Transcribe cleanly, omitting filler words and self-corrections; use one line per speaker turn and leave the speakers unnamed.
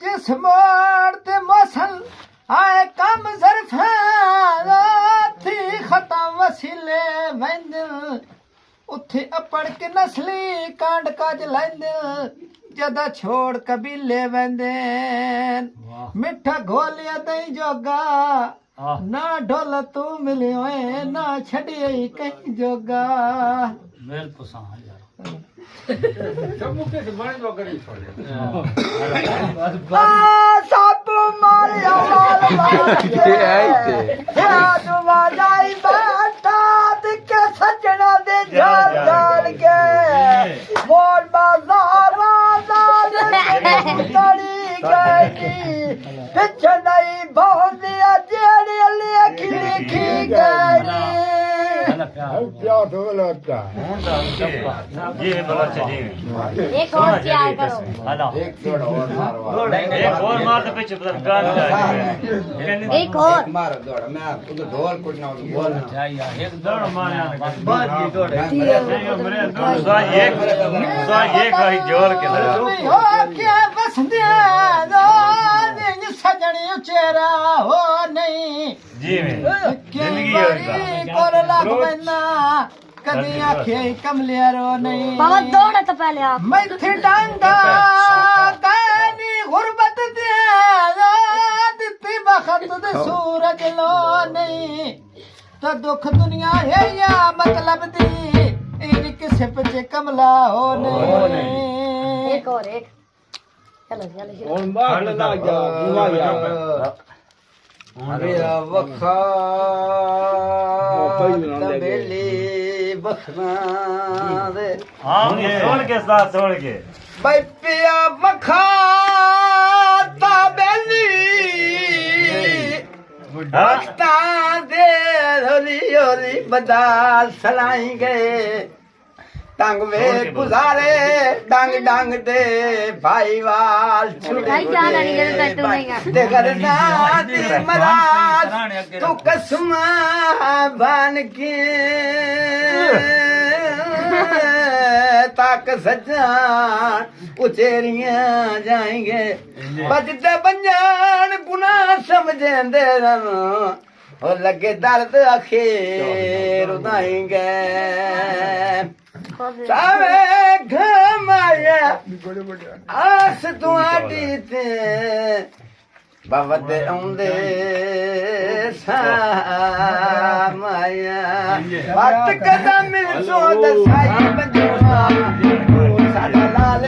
जिस मोड़ ते मौसल आए कम सरफा थी खत्म वसीले वंदल उथे अपड़ के नस्ली कांड काज लैंदल जदा छोड़ कबीले वेंदे मिठा घोलिया दई जोगा ना ढोल तू मिलियो ना छड़िए कहीं जोगा
मेल पसंद
सब मारिया माल बात के सजना दे जाल जाल के मोर बाजार पिछे नहीं बहुत दिया जेड़ी लिखी लिखी गई
प्यार तो लगता
ये बोला चलिए
एक और तैयार करो
हेलो
एक और
मार तो पीछे पता गान
एक और
मार दौड़ मैं उधर ढोल कुछ ना बोल
एक दौड़ मार
बात की दौड़
मेरे दो एक कहीं जोर के
हो के बस दे दो सजनी चेहरा हो नहीं
जी में जिंदगी
कोर लाख महीना कदी आखे कमलिया रो नहीं
बाबा दौड़ा तो पहले आप
मैं थी डांगा कानी गुरबत दे दित्ती बखत दे सूरज लो नहीं तो दुख दुनिया है या मतलब दी इन किसे पे कमला हो नहीं
एक और एक चलो चलो
और मार लगा जा बुआ यार
मेरा वखा तबेली बखना दे
हां छोड़ के साथ छोड़ के
भाई पिया वखा तबेली बखता दे होली होली बदा सलाई गए टंग वे गुजारे डांग डांग दे भाई वाल
भाई क्या नहीं करता तू नहीं
ते करना दी मराज तू कसमा बन के ताक सजा उचेरियां जाएंगे बजते बंजान गुनाह समझेंदे रन और लगे दर्द अखेर उदाएंगे सावे घमाया आस तुआडी ते बवदे औंदे सा माया वक्त कदम मिल सो दसाई बंजुआ साडा लाल